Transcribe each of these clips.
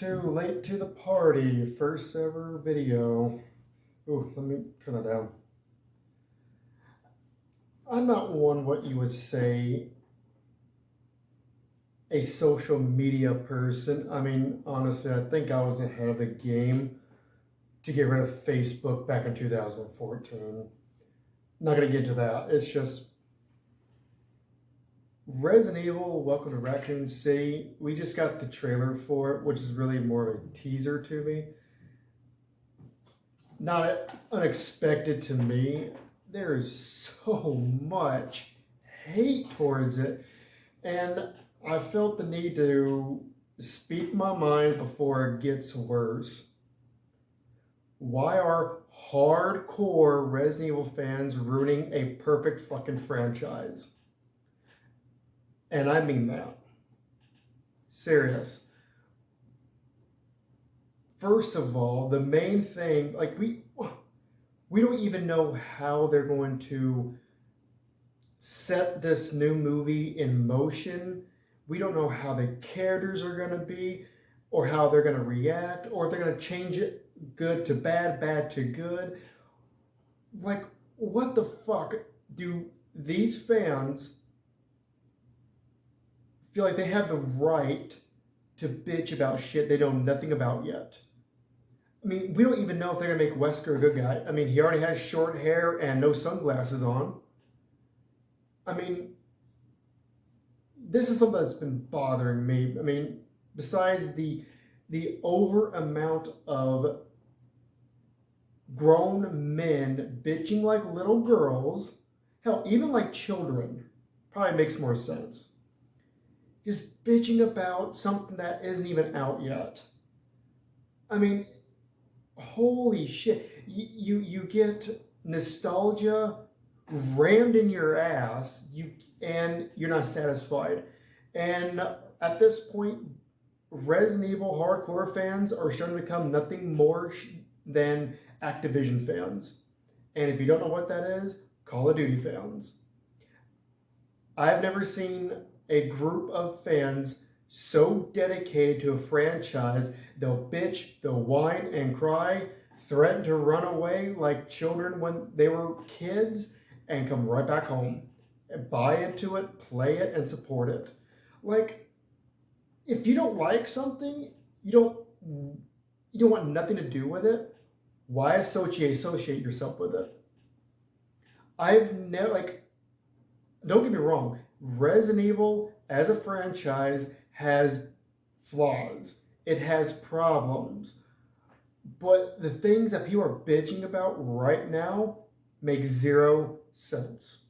too late to the party. First ever video. Ooh, let me turn that down. I'm not one what you would say a social media person. I mean, honestly, I think I was ahead of the game to get rid of Facebook back in 2014. Not gonna get into that. It's just Resident Evil Welcome to Raccoon City. We just got the trailer for it, which is really more of a teaser to me. Not unexpected to me. There is so much hate towards it, and I felt the need to speak my mind before it gets worse. Why are hardcore Resident Evil fans ruining a perfect fucking franchise? And I mean that. Serious. First of all, the main thing, like we don't even know how they're going to set this new movie in motion. We don't know how the characters are going to be, or how they're going to react, or if they're going to change it good to bad, bad to good. Like, what the fuck do these fans feel like they have the right to bitch about shit they know nothing about yet? I mean, we don't even know if they're going to make Wesker a good guy. I mean, he already has short hair and no sunglasses on. I mean, this is something that's been bothering me. I mean, besides the over amount of grown men bitching like little girls, hell, even like children, probably makes more sense. Just bitching about something that isn't even out yet. I mean, holy shit. You get nostalgia rammed in your ass, and you're not satisfied. And at this point, Resident Evil hardcore fans are starting to become nothing more than Activision fans. And if you don't know what that is, Call of Duty fans. I've never seen a group of fans so dedicated to a franchise. They'll bitch, they'll whine and cry, threaten to run away like children when they were kids, and come right back home and buy into it, play it, and support it. Like, if you don't like something, you don't want nothing to do with it, why associate yourself with it? I've never, like, don't get me wrong, Resident Evil as a franchise has flaws. It has problems. But the things that people are bitching about right now make zero sense.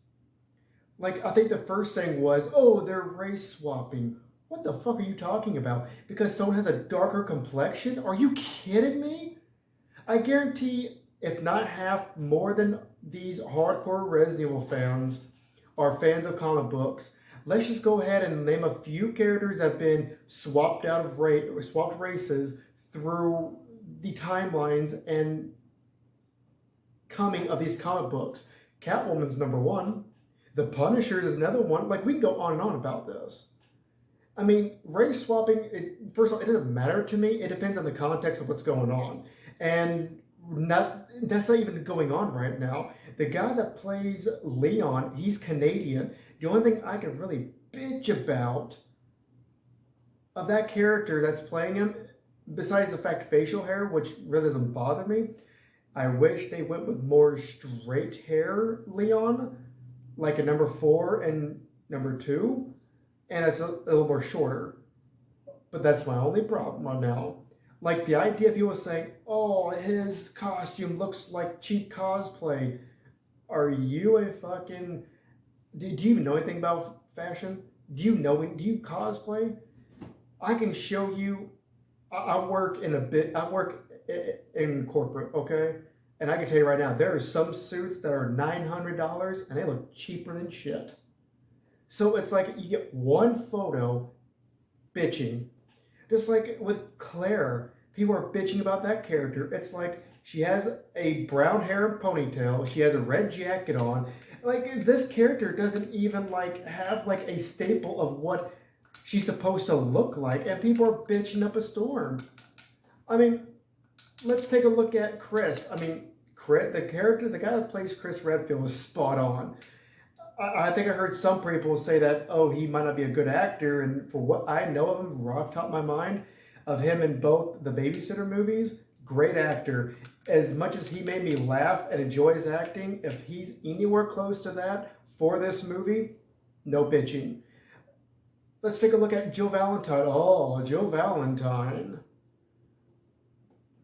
Like, I think the first thing was, oh, they're race swapping. What the fuck are you talking about? Because someone has a darker complexion? Are you kidding me? I guarantee, if not half, more than these hardcore Resident Evil fans are fans of comic books. Let's just go ahead and name a few characters that have been swapped races through the timelines and coming of these comic books. Catwoman's number one. The Punisher is another one. Like, we can go on and on about this. I mean, race swapping, first of all, it doesn't matter to me. It depends on the context of what's going on. And that's not even going on right now. The guy that plays Leon, he's Canadian. The only thing I can really bitch about of that character that's playing him, besides the fact facial hair, which really doesn't bother me, I wish they went with more straight hair Leon, like a number 4 and number 2, and it's a little more shorter. But that's my only problem right now. Like, the idea of people saying, oh, his costume looks like cheap cosplay. Are you a fucking... Do you even know anything about fashion? Do you cosplay? I can show you... I work in corporate, okay? And I can tell you right now, there are some suits that are $900 and they look cheaper than shit. So it's like you get one photo bitching. Just like with Claire, people are bitching about that character. It's like she has a brown hair and ponytail. She has a red jacket on. Like, this character doesn't even like have like a staple of what she's supposed to look like, and people are bitching up a storm. I mean, let's take a look at Chris. I mean, Chris, the character, the guy that plays Chris Redfield was spot on. I think I heard some people say that, oh, he might not be a good actor, and for what I know of him, off the top of my mind, of him in both the Babysitter movies, great actor. As much as he made me laugh and enjoy his acting, if he's anywhere close to that for this movie, no bitching. Let's take a look at Jill Valentine. Oh, Jill Valentine.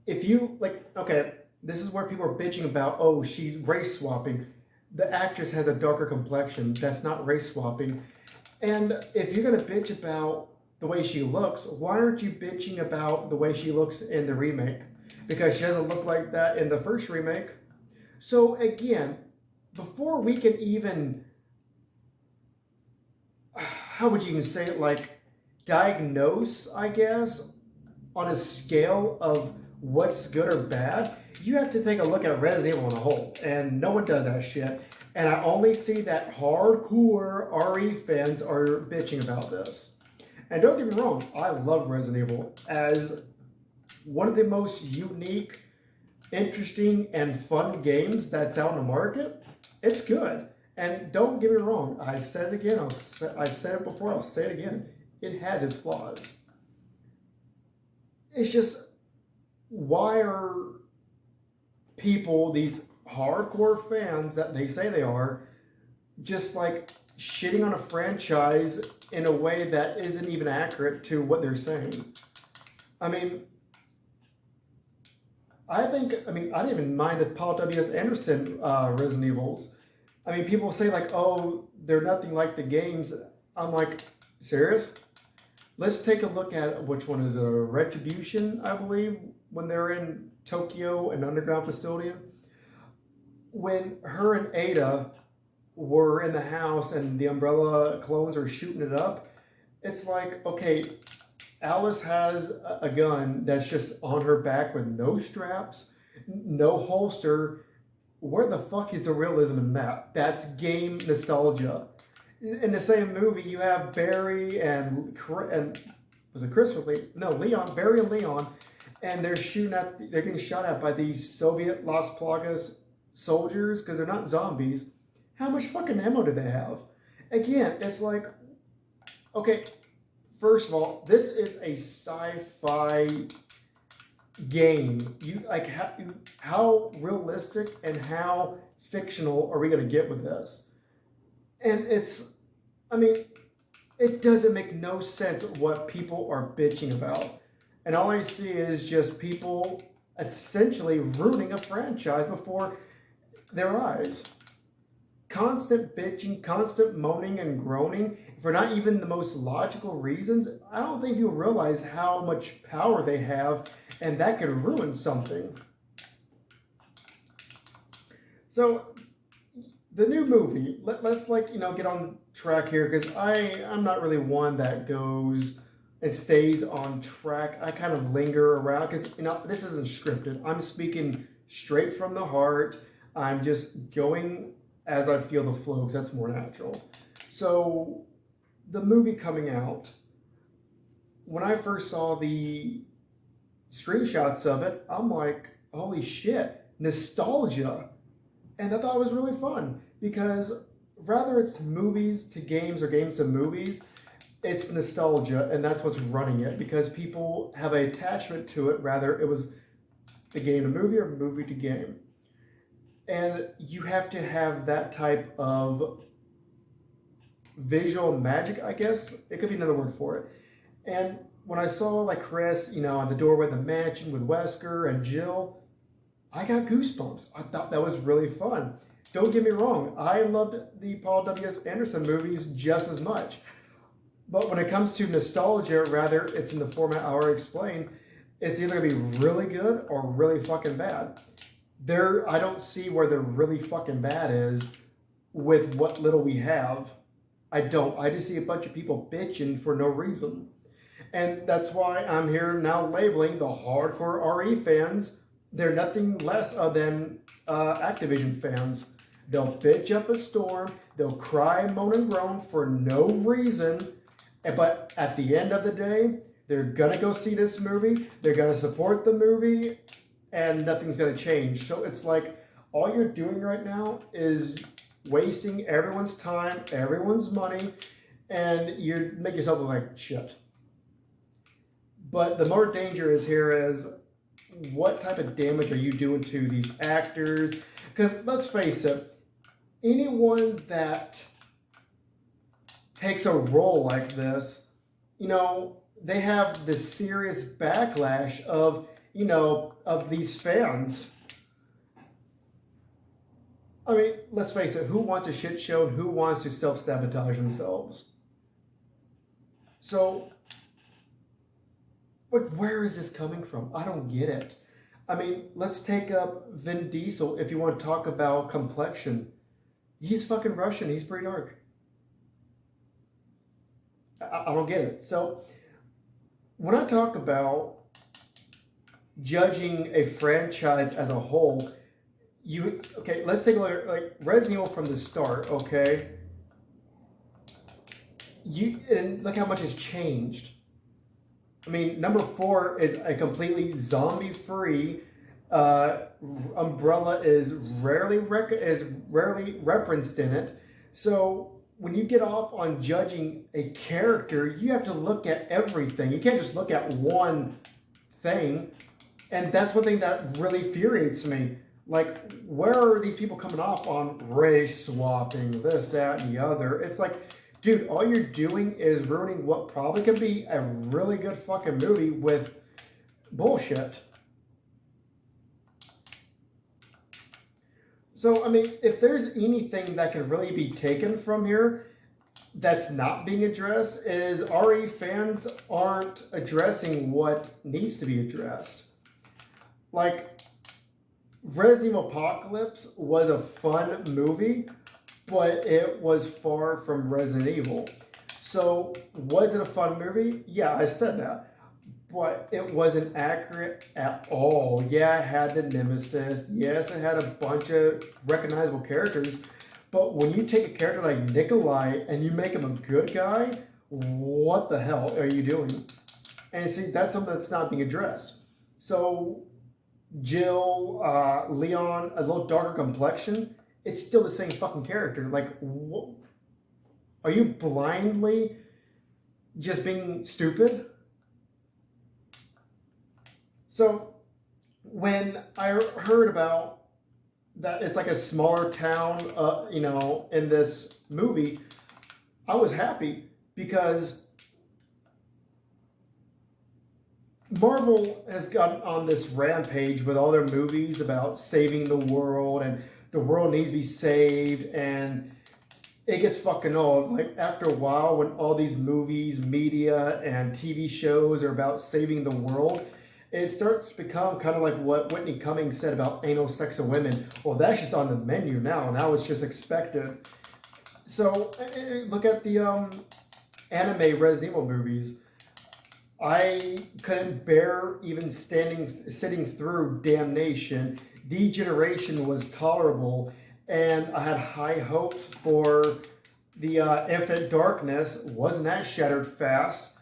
If you like, okay, this is where people are bitching about, oh, she's race swapping. The actress has a darker complexion. That's not race swapping. And if you're gonna bitch about the way she looks, why aren't you bitching about the way she looks in the remake? Because she doesn't look like that in the first remake. So again, before we can even, how would you even say it, like diagnose, I guess, on a scale of what's good or bad, you have to take a look at Resident Evil in a whole, and no one does that shit. And I only see that hardcore RE fans are bitching about this. And don't get me wrong, I love Resident Evil as one of the most unique, interesting, and fun games that's out in the market. It's good. And don't get me wrong, I said it again, I said it before, I'll say it again. It has its flaws. It's just, why are people, these hardcore fans that they say they are, just like shitting on a franchise in a way that isn't even accurate to what they're saying? I mean, I didn't even mind the Paul W.S. Anderson Resident Evils. I mean, people say like, oh, they're nothing like the games. I'm like, serious? Let's take a look at which one is a Retribution, I believe, when they're in Tokyo, an underground facility. When her and Ada were in the house and the Umbrella clones are shooting it up, it's like, okay, Alice has a gun that's just on her back with no straps, no holster. Where the fuck is the realism in that? That's game nostalgia. In the same movie, you have Barry and was it Christopher Lee? No, Leon, Barry and Leon, and they're getting shot at by these Soviet Las Plagas soldiers because they're not zombies. How much fucking ammo do they have? Again, it's like, okay, first of all, this is a sci-fi game. You like how realistic and how fictional are we going to get with this? And it's, I mean, it doesn't make no sense what people are bitching about. And all I see is just people essentially ruining a franchise before their eyes. Constant bitching, constant moaning and groaning for not even the most logical reasons. I don't think people realize how much power they have, and that could ruin something. So the new movie, let's get on track here, because I'm not really one that goes and stays on track. I kind of linger around because this isn't scripted. I'm speaking straight from the heart. I'm just going as I feel the flow, because that's more natural. So the movie coming out, when I first saw the screenshots of it, I'm like, holy shit, nostalgia. And I thought it was really fun, because rather it's movies to games or games to movies, it's nostalgia, and that's what's running it, because people have an attachment to it. Rather, it was the game to movie or movie to game. And you have to have that type of visual magic, I guess. It could be another word for it. And when I saw like Chris, on the doorway of the mansion with Wesker and Jill, I got goosebumps. I thought that was really fun. Don't get me wrong, I loved the Paul W.S. Anderson movies just as much. But when it comes to nostalgia, rather, it's in the format I already explained, it's either going to be really good or really fucking bad. I don't see where the really fucking bad is with what little we have. I don't. I just see a bunch of people bitching for no reason. And that's why I'm here now labeling the hardcore RE fans. They're nothing less than Activision fans. They'll bitch up a storm. They'll cry, moan, and groan for no reason. But at the end of the day, They're gonna go see this movie. They're gonna support the movie, and nothing's gonna change. So it's like all you're doing right now is wasting everyone's time, everyone's money, and you make yourself look like shit. But the more danger is here is what type of damage are you doing to these actors? Because let's face it, anyone that takes a role like this, they have this serious backlash of, of these fans. I mean, let's face it, who wants a shit show and who wants to self-sabotage themselves? So, like, where is this coming from? I don't get it. I mean, let's take up Vin Diesel if you want to talk about complexion. He's fucking Russian. He's pretty dark. I don't get it. So, when I talk about judging a franchise as a whole, let's take a look at like Resident Evil from the start, okay? And look how much has changed. I mean, number 4 is a completely zombie-free. Umbrella is rarely referenced in it. So when you get off on judging a character, you have to look at everything. You can't just look at one thing. And that's one thing that really infuriates me. Like, where are these people coming off on race swapping, this, that, and the other? It's like, dude, all you're doing is ruining what probably could be a really good fucking movie with bullshit. So, I mean, if there's anything that can really be taken from here that's not being addressed, is RE fans aren't addressing what needs to be addressed. Like, Resident Evil Apocalypse was a fun movie, but it was far from Resident Evil. So, was it a fun movie? Yeah, I said that. But it wasn't accurate at all. Yeah, it had the Nemesis. Yes, it had a bunch of recognizable characters. But when you take a character like Nikolai and you make him a good guy, what the hell are you doing? And see, that's something that's not being addressed. So, Jill, Leon, a little darker complexion, it's still the same fucking character. Like, what? Are you blindly just being stupid? So, when I heard about that it's like a smaller town, in this movie, I was happy because Marvel has gotten on this rampage with all their movies about saving the world and the world needs to be saved, and it gets fucking old. Like, after a while, when all these movies, media, and TV shows are about saving the world, it starts to become kind of like what Whitney Cummings said about anal sex of women. Well, that's just on the menu now. Now it's just expected. So, look at the anime Resident Evil movies. I couldn't bear even sitting through Damnation. Degeneration was tolerable, and I had high hopes for the Infinite Darkness. Wasn't that shattered fast?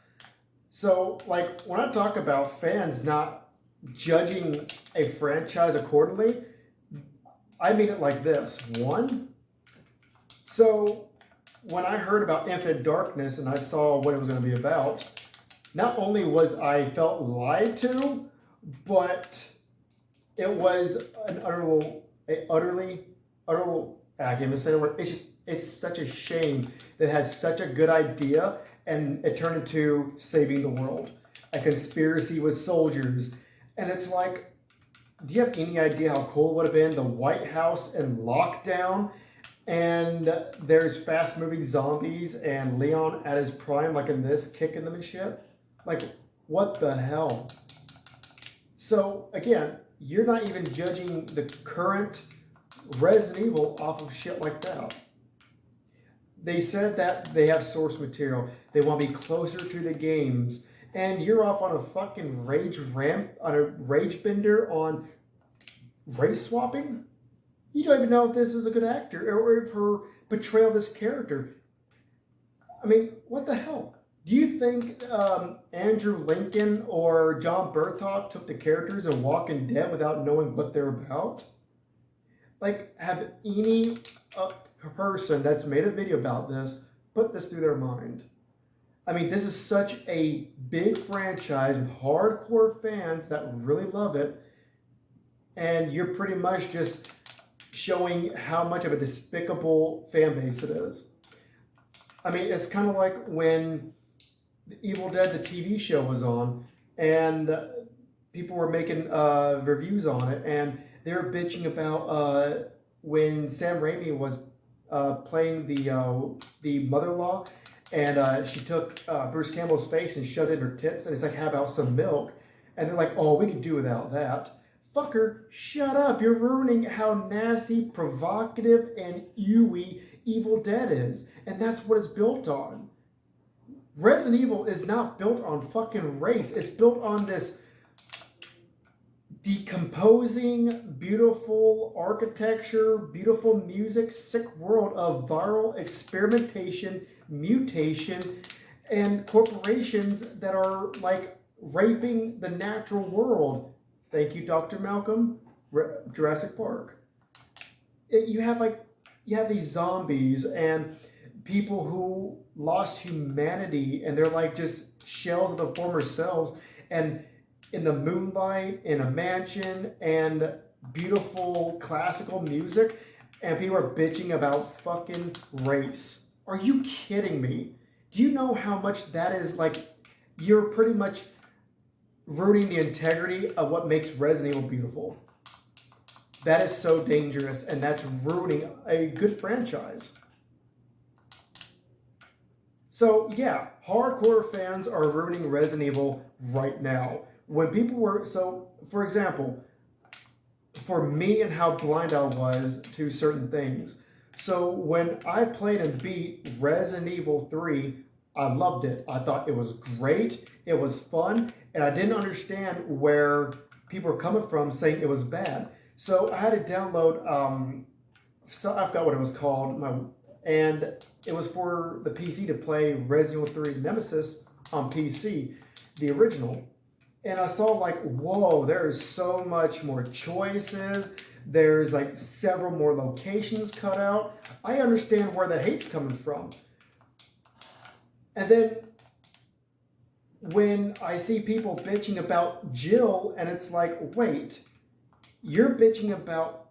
So, like, when I talk about fans not judging a franchise accordingly, I mean it like this. One, so when I heard about Infinite Darkness and I saw what it was going to be about, not only was I felt lied to, but it was an utterly, I can't even say the word. It's such a shame that it had such a good idea and it turned into saving the world. A conspiracy with soldiers. And it's like, do you have any idea how cool it would have been? The White House in lockdown, and there's fast moving zombies and Leon at his prime, like in this, kicking them and shit. Like, what the hell? So, again, you're not even judging the current Resident Evil off of shit like that. They said that they have source material. They want to be closer to the games. And you're off on a fucking rage bender on race swapping? You don't even know if this is a good actor or if her portrayal of this character. I mean, what the hell? Do you think Andrew Lincoln or John Berthoud took the characters in Walking Dead without knowing what they're about? Like, have any person that's made a video about this put this through their mind? I mean, this is such a big franchise with hardcore fans that really love it, and you're pretty much just showing how much of a despicable fan base it is. I mean, it's kind of like when the Evil Dead, the TV show, was on, and people were making reviews on it, and they were bitching about when Sam Raimi was playing the mother-in-law, and she took Bruce Campbell's face and shoved it in her tits, and it's like, "How about some milk?" And they're like, "Oh, we can do without that." Fucker, shut up! You're ruining how nasty, provocative, and ewy Evil Dead is, and that's what it's built on. Resident Evil is not built on fucking race. It's built on this decomposing, beautiful architecture, beautiful music, sick world of viral experimentation, mutation, and corporations that are like raping the natural world. Thank you, Dr. Malcolm. Jurassic Park. You have these zombies and people who lost humanity, and they're like just shells of the former selves, and in the moonlight, in a mansion, and beautiful classical music, and people are bitching about fucking race. Are you kidding me? Do you know how much that is like, you're pretty much ruining the integrity of what makes Resident Evil beautiful? That is so dangerous, and that's ruining a good franchise. So yeah, hardcore fans are ruining Resident Evil right now. When people were, so for example, for me and how blind I was to certain things. So when I played and beat Resident Evil 3, I loved it. I thought it was great, it was fun, and I didn't understand where people were coming from saying it was bad. So I had to download, so I forgot what it was called, and it was for the PC to play Resident Evil 3 Nemesis on PC, the original. And I saw like, whoa, there is so much more choices. There's like several more locations cut out. I understand where the hate's coming from. And then when I see people bitching about Jill, and it's like, wait, you're bitching about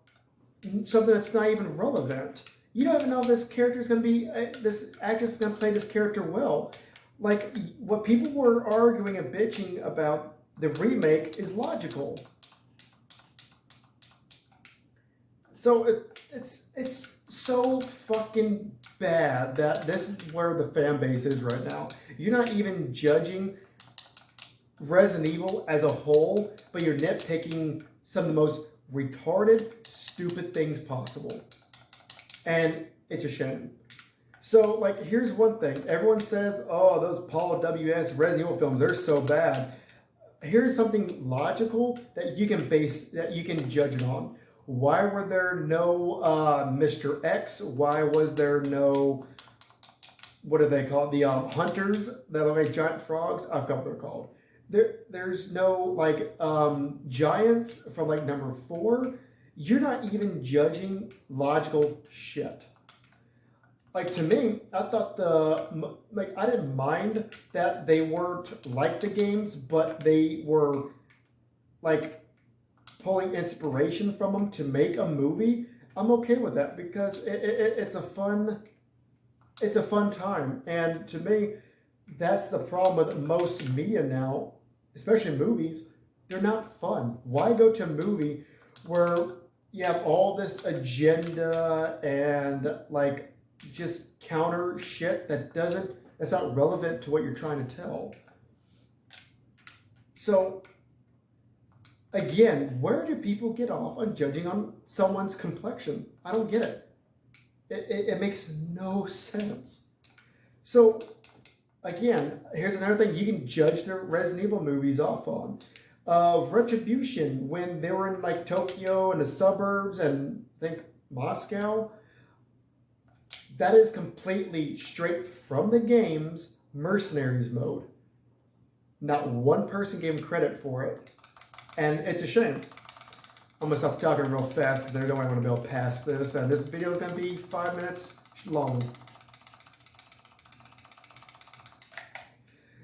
something that's not even relevant. You don't even know if this character is going to be, this actress is going to play this character well. Like, what people were arguing and bitching about the remake is logical. So it's so fucking bad that this is where the fan base is right now. You're not even judging Resident Evil as a whole, but you're nitpicking some of the most retarded, stupid things possible. And it's a shame. So, like, here's one thing. Everyone says, oh, those Paul W.S. Resident Evil films, they're so bad. Here's something logical that you can judge it on. Why were there no Mr. X? Why was there no, what do they call it? The hunters that look like giant frogs? I forgot what they're called. There's no, like, giants from, like, number 4. You're not even judging logical shit. Like, to me, I thought I didn't mind that they weren't like the games, but they were, like, pulling inspiration from them to make a movie. I'm okay with that because it's a fun time. And to me, that's the problem with most media now, especially movies. They're not fun. Why go to a movie where you have all this agenda and, like, just counter shit that's not relevant to what you're trying to tell? So again, where do people get off on judging on someone's complexion? I don't get it. It makes no sense. So again, here's another thing you can judge the Resident Evil movies off on. Retribution, when they were in, like, Tokyo and the suburbs and I think Moscow, that is completely straight from the games Mercenaries mode. Not one person gave him credit for it. And it's a shame. I'm going to stop talking real fast because I don't want to be able to pass this. And this video is going to be 5 minutes long.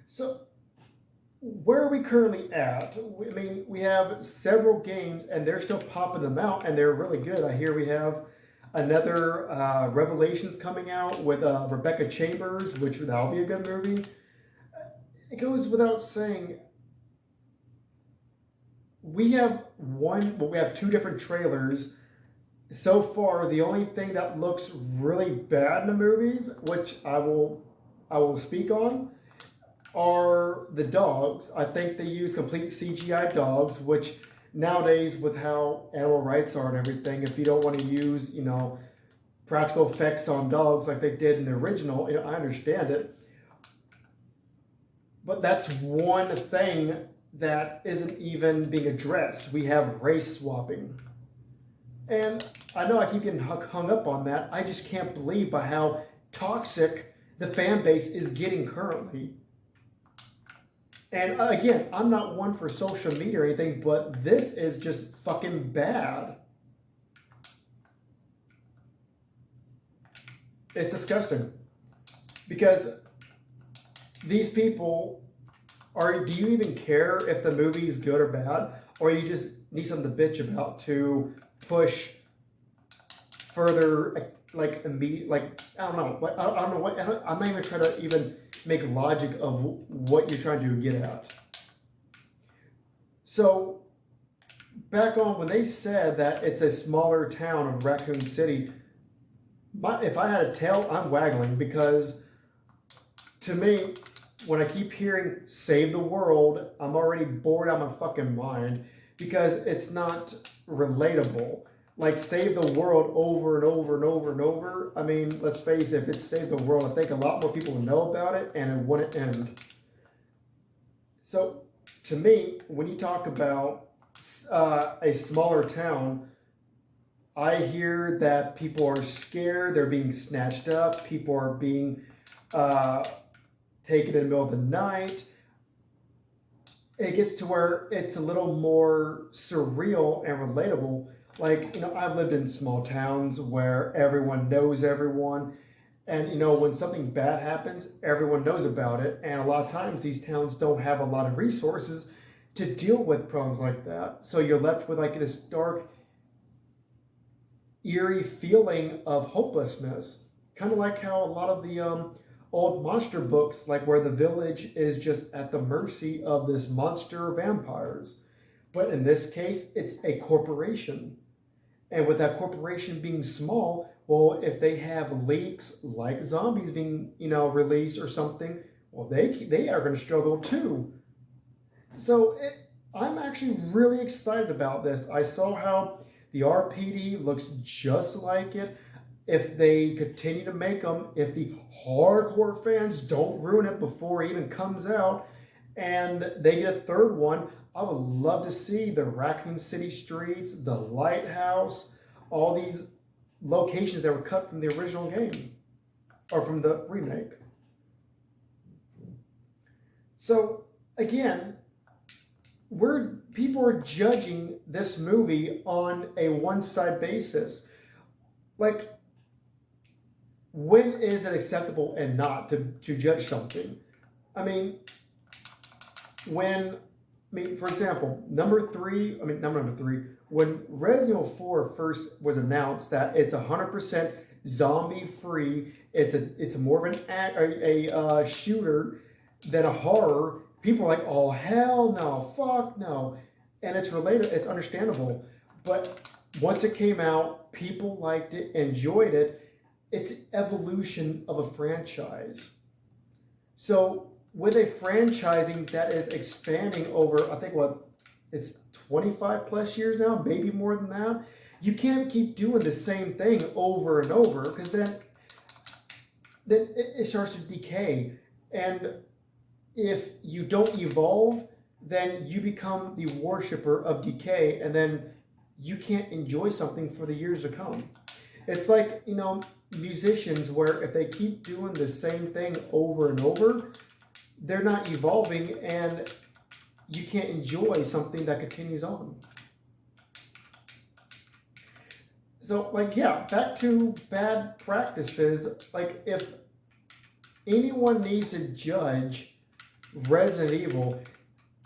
So, where are we currently at? I mean, we have several games and they're still popping them out and they're really good. I hear we have another Revelations coming out with Rebecca Chambers, which that'll be a good movie. It goes without saying, we have two different trailers. So far, the only thing that looks really bad in the movies, which I will speak on, are the dogs. I think they use complete CGI dogs, which nowadays with how animal rights are and everything, if you don't want to use, practical effects on dogs like they did in the original, I understand it. But that's one thing that isn't even being addressed. We have race swapping. And I know I keep getting hung up on that. I just can't believe by how toxic the fan base is getting currently. And again, I'm not one for social media or anything, but this is just fucking bad. It's disgusting. Because these people do you even care if the movie is good or bad? Or you just need something to bitch about to push further, like, immediate, like, I don't know. I don't know what, I'm not even trying to even make logic of what you're trying to get at. So, back on when they said that it's a smaller town of Raccoon City, if I had a tail, I'm waggling, because to me, when I keep hearing save the world, I'm already bored out of my fucking mind because it's not relatable. Like, save the world over and over and over and over. I mean, let's face it, if it's save the world, I think a lot more people would know about it and it wouldn't end. So, to me, when you talk about a smaller town, I hear that people are scared, they're being snatched up, people are being taken in the middle of the night. It gets to where it's a little more surreal and relatable. Like, I've lived in small towns where everyone knows everyone. And, when something bad happens, everyone knows about it. And a lot of times these towns don't have a lot of resources to deal with problems like that. So you're left with like this dark, eerie feeling of hopelessness. Kind of like how a lot of the old monster books, like where the village is just at the mercy of this monster vampires. But in this case, it's a corporation. And with that corporation being small, well, if they have leaks like zombies being, released or something, well, they are going to struggle too. So I'm actually really excited about this. I saw how the RPD looks just like it. If they continue to make them, if the hardcore fans don't ruin it before it even comes out, and they get a third one, I would love to see the Raccoon City streets, the lighthouse, all these locations that were cut from the original game, or from the remake. So, again, people are judging this movie on a one-side basis. Like, when is it acceptable and not to judge something? I mean, for example, number three, when Resident Evil 4 first was announced that it's 100% zombie free, it's more of a shooter than a horror, people are like, oh, hell no, fuck no. And it's related, it's understandable. But once it came out, people liked it, enjoyed it. It's evolution of a franchise. So with a franchising that is expanding over, I think it's 25 plus years now, maybe more than that, you can't keep doing the same thing over and over, because then it starts to decay. And if you don't evolve, then you become the worshiper of decay, and then you can't enjoy something for the years to come. It's like, musicians where if they keep doing the same thing over and over, they're not evolving and you can't enjoy something that continues on. So, like, yeah, back to bad practices. Like, if anyone needs to judge Resident Evil,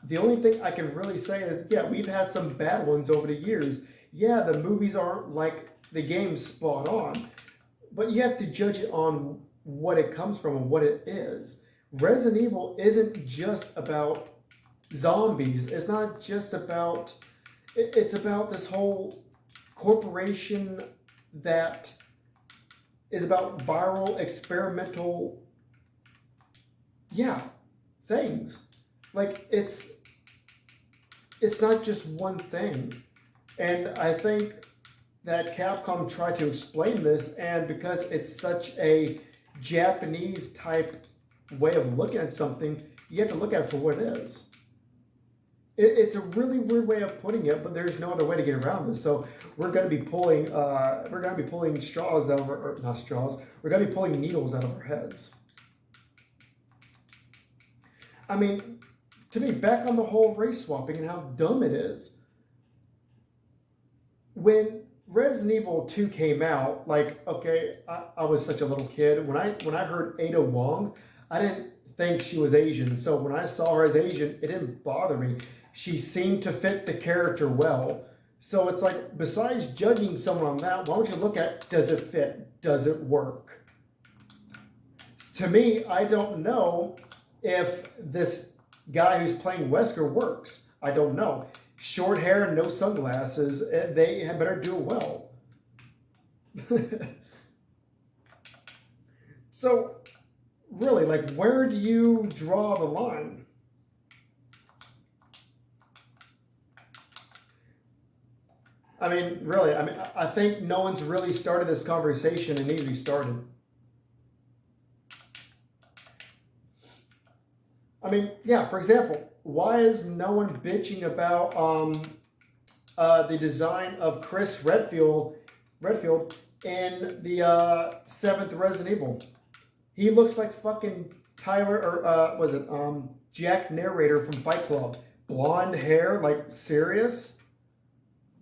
the only thing I can really say is, yeah, we've had some bad ones over the years. Yeah, the movies aren't like the game's spot on, but you have to judge it on what it comes from and what it is. Resident Evil isn't just about zombies. It's not just about, it's about this whole corporation that is about viral experimental, things. Like, it's not just one thing. And I think that Capcom tried to explain this, and because it's such a Japanese type way of looking at something, you have to look at it for what it is. It's a really weird way of putting it, but there's no other way to get around this. So we're going to be pulling straws out of our, or not straws. We're going to be pulling needles out of our heads. I mean, to me, back on the whole race swapping and how dumb it is. When Resident Evil 2 came out, like, okay, I was such a little kid. When I heard Ada Wong, I didn't think she was Asian. So when I saw her as Asian, it didn't bother me. She seemed to fit the character well. So it's like, besides judging someone on that, why don't you look at, does it fit? Does it work? To me, I don't know if this guy who's playing Wesker works. I don't know. Short hair and no sunglasses, they had better do it well. So, really, like, where do you draw the line? I mean, really, I think no one's really started this conversation. It needs to be started. I mean, yeah, for example, why is no one bitching about the design of Chris Redfield in the 7th Resident Evil? He looks like fucking Tyler, or was it Jack Narrator from Fight Club. Blonde hair, like, serious?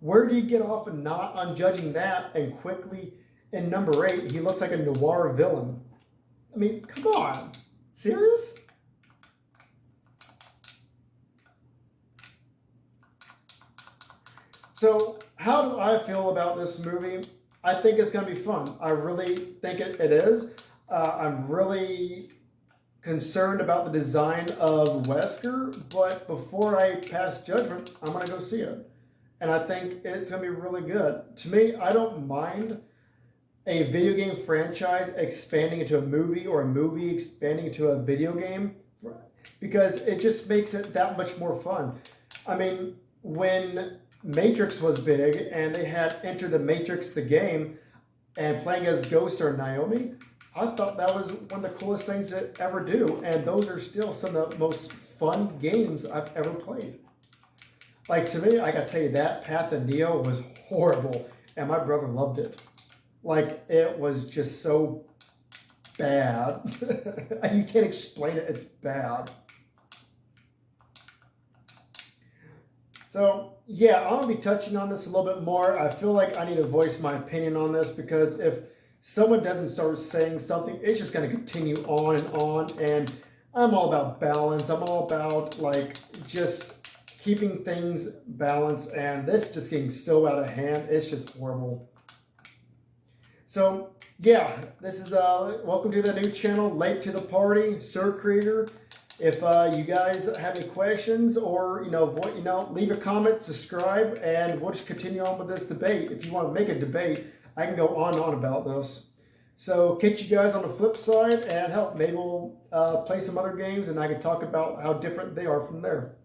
Where do you get off and not on judging that, and quickly in number 8, he looks like a noir villain? I mean, come on. Serious? So, how do I feel about this movie? I think it's going to be fun. I really think it is. I'm really concerned about the design of Wesker, but before I pass judgment, I'm going to go see it. And I think it's going to be really good. To me, I don't mind a video game franchise expanding into a movie, or a movie expanding into a video game, because it just makes it that much more fun. I mean, when Matrix was big and they had Enter the Matrix the game and playing as Ghost or Naomi, I thought that was one of the coolest things to ever do. And those are still some of the most fun games I've ever played. Like, to me, I gotta tell you, that Path of Neo was horrible, and my brother loved it. Like, it was just so bad. You can't explain it, it's bad. So, yeah, I'm gonna be touching on this a little bit more. I feel like I need to voice my opinion on this, because if someone doesn't start saying something, it's just gonna continue on, and I'm all about balance. I'm all about, like, just keeping things balanced, and this just getting so out of hand. It's just horrible. So, yeah, this is, welcome to the new channel, Late to the Party, Sir Creator. If you guys have any questions, or, leave a comment, subscribe, and we'll just continue on with this debate. If you want to make a debate, I can go on and on about this. So, catch you guys on the flip side, and maybe we'll play some other games, and I can talk about how different they are from there.